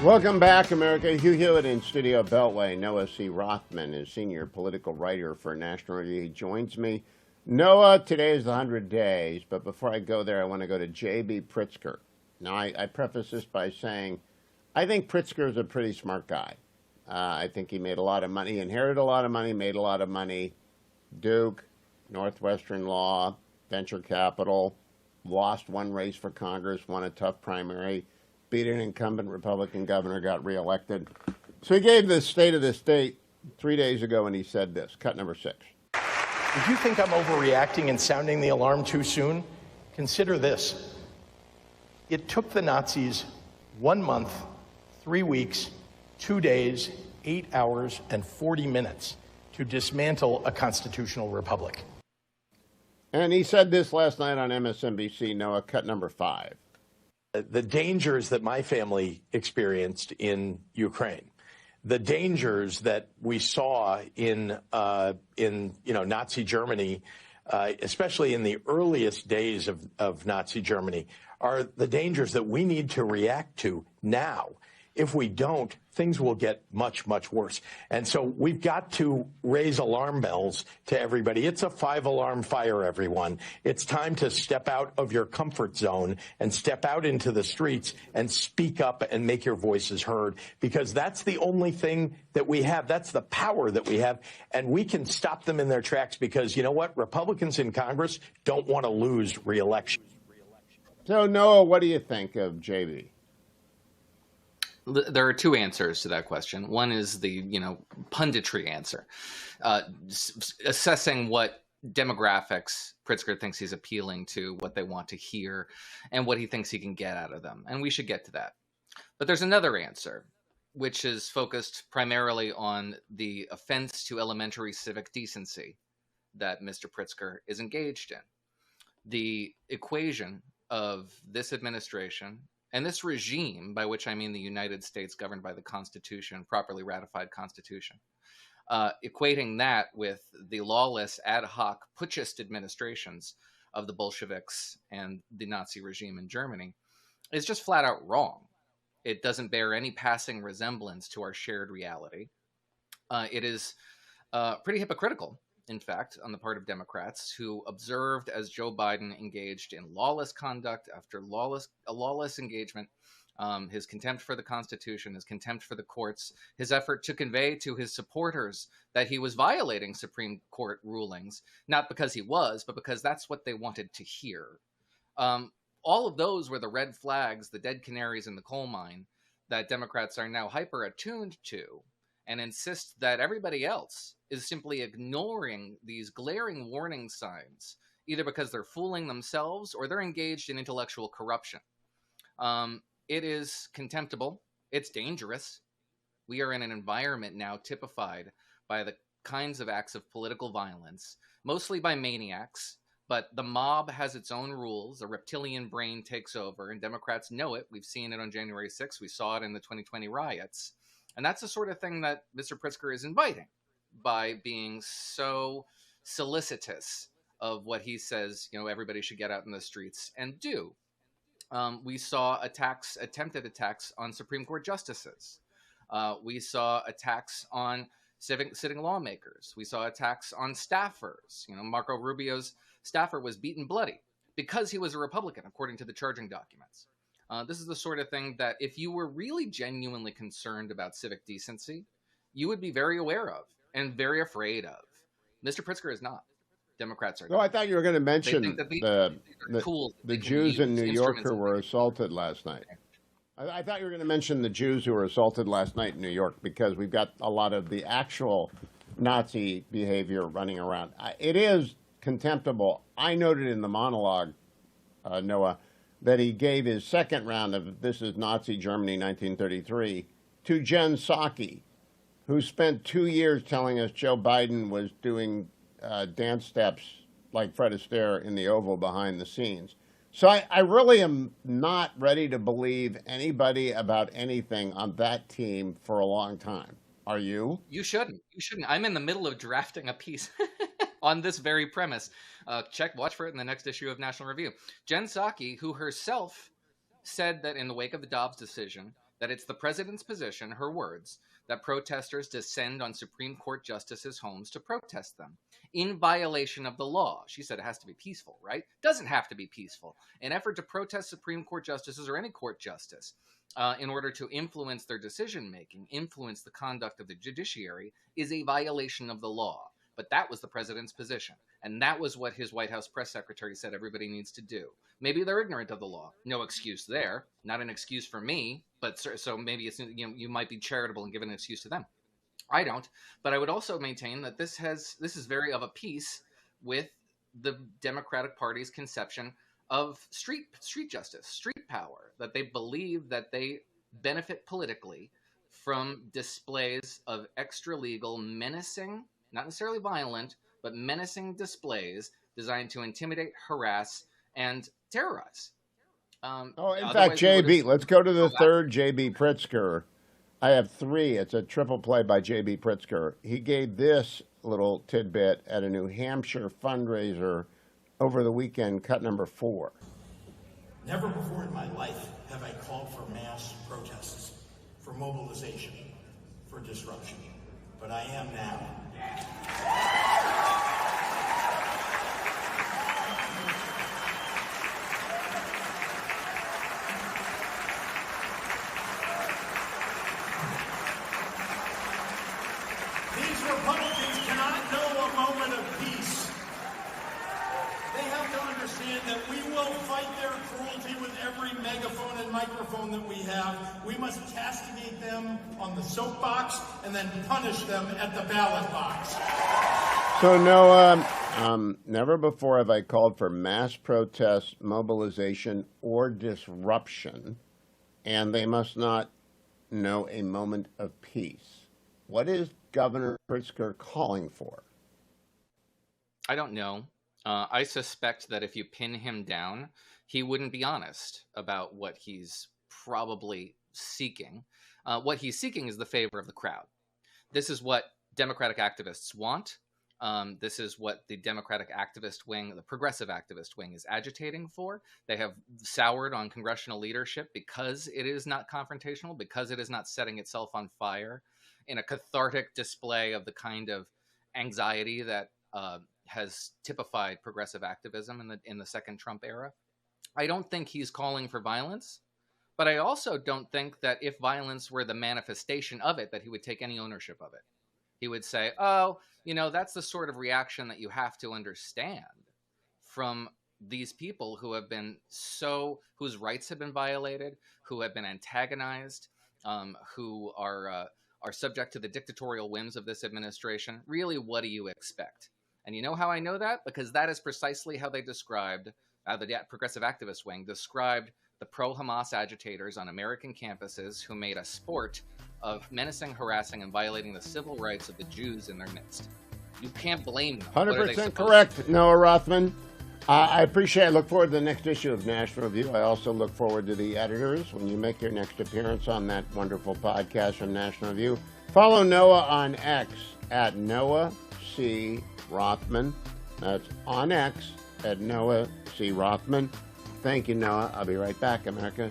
Welcome back, America. Hugh Hewitt in Studio Beltway. Noah C. Rothman is senior political writer for National Review. He joins me. Noah, today is the 100 days, but before I go there, I want to go to J.B. Pritzker. Now, I preface this by saying I think Pritzker is a pretty smart guy. I think he made a lot of money, inherited a lot of money, made a lot of money. Duke, Northwestern Law, venture capital, lost one race for Congress, won a tough primary, beat an incumbent Republican governor, got reelected. So he gave the State of the State 3 days ago, and he said this, cut number 6. If you think I'm overreacting and sounding the alarm too soon, consider this. It took the Nazis 1 month, 3 weeks, 2 days, 8 hours, and 40 minutes to dismantle a constitutional republic. And he said this last night on MSNBC, Noah, cut number 5. The dangers that my family experienced in Ukraine, the dangers that we saw in Nazi Germany, especially in the earliest days of Nazi Germany, are the dangers that we need to react to now. If we don't, things will get much, much worse. And so we've got to raise alarm bells to everybody. It's a 5-alarm fire, everyone. It's time to step out of your comfort zone and step out into the streets and speak up and make your voices heard, because that's the only thing that we have. That's the power that we have. And we can stop them in their tracks because, you know what? Republicans in Congress don't want to lose re-election. So, Noah, what do you think of JB? There are two answers to that question. One is the, punditry answer, assessing what demographics Pritzker thinks he's appealing to, what they want to hear, and what he thinks he can get out of them. And we should get to that. But there's another answer, which is focused primarily on the offense to elementary civic decency that Mr. Pritzker is engaged in. The equation of this administration and this regime, by which I mean the United States governed by the Constitution, properly ratified Constitution, equating that with the lawless ad hoc putschist administrations of the Bolsheviks and the Nazi regime in Germany is just flat out wrong. It doesn't bear any passing resemblance to our shared reality. It is pretty hypocritical, in fact, on the part of Democrats who observed as Joe Biden engaged in lawless conduct after a lawless engagement, his contempt for the Constitution, his contempt for the courts, his effort to convey to his supporters that he was violating Supreme Court rulings, not because he was, but because that's what they wanted to hear. All of those were the red flags, the dead canaries in the coal mine that Democrats are now hyper attuned to, and insist that everybody else is simply ignoring these glaring warning signs, either because they're fooling themselves or they're engaged in intellectual corruption. It is contemptible. It's dangerous. We are in an environment now typified by the kinds of acts of political violence, mostly by maniacs, but the mob has its own rules. A reptilian brain takes over, and Democrats know it. We've seen it on January 6th. We saw it in the 2020 riots. And that's the sort of thing that Mr. Pritzker is inviting by being so solicitous of what he says, everybody should get out in the streets and do. We saw attempted attacks on Supreme Court justices. We saw attacks on sitting lawmakers. We saw attacks on staffers. Marco Rubio's staffer was beaten bloody because he was a Republican, according to the charging documents. This is the sort of thing that if you were really genuinely concerned about civic decency, you would be very aware of and very afraid of. Mr. Pritzker is not. Democrats are not. I thought you were going to mention the Jews in New York who were assaulted last night. I thought you were going to mention the Jews who were assaulted last night in New York, because we've got a lot of the actual Nazi behavior running around. It is contemptible. I noted in the monologue, Noah, that he gave his second round of This is Nazi Germany 1933 to Jen Psaki, who spent 2 years telling us Joe Biden was doing dance steps like Fred Astaire in the Oval behind the scenes. So I really am not ready to believe anybody about anything on that team for a long time. Are you? You shouldn't. I'm in the middle of drafting a piece on this very premise. Watch for it in the next issue of National Review. Jen Psaki, who herself said that in the wake of the Dobbs decision, that it's the president's position, her words, that protesters descend on Supreme Court justices' homes to protest them in violation of the law. She said it has to be peaceful, right? Doesn't have to be peaceful. An effort to protest Supreme Court justices or any court justice in order to influence their decision-making, influence the conduct of the judiciary, is a violation of the law. But that was the president's position. And that was what his White House press secretary said everybody needs to do. Maybe they're ignorant of the law. No excuse there. Not an excuse for me, but so maybe it's, you might be charitable and give an excuse to them. I don't. But I would also maintain that this is very of a piece with the Democratic Party's conception of street justice, street power, that they believe that they benefit politically from displays of extra-legal, menacing, not necessarily violent, but menacing displays designed to intimidate, harass, and terrorize. In fact, JB, let's go to the third JB Pritzker. I have three. It's a triple play by JB Pritzker. He gave this little tidbit at a New Hampshire fundraiser over the weekend, cut number 4. Never before in my life have I called for mass protests, for mobilization, for disruption, but I am now. These Republicans cannot know a moment of peace. They have to understand that we will fight their cruelty with every megaphone and microphone that we have. We must castigate them on the soapbox and then punish them at the ballot box. So, Noah, never before have I called for mass protest, mobilization, or disruption, and they must not know a moment of peace. What is Governor Pritzker calling for? I don't know. I suspect that if you pin him down, he wouldn't be honest about what he's probably seeking. What he's seeking is the favor of the crowd. This is what Democratic activists want. This is what the Democratic activist wing, the progressive activist wing, is agitating for. They have soured on congressional leadership because it is not confrontational, because it is not setting itself on fire in a cathartic display of the kind of anxiety that has typified progressive activism in the second Trump era. I don't think he's calling for violence, but I also don't think that if violence were the manifestation of it, that he would take any ownership of it. He would say, oh, that's the sort of reaction that you have to understand from these people who have been whose rights have been violated, who have been antagonized, who are subject to the dictatorial whims of this administration. Really, what do you expect? And you know how I know that? Because that is precisely how they described, the progressive activist wing described the pro-Hamas agitators on American campuses who made a sport of menacing, harassing, and violating the civil rights of the Jews in their midst. You can't blame them. 100% correct, Noah Rothman. I appreciate it. I look forward to the next issue of National Review. I also look forward to the editors when you make your next appearance on that wonderful podcast from National Review. Follow Noah on X at Noah C. Rothman. That's on X at Noah C. Rothman. Thank you, Noah. I'll be right back, America.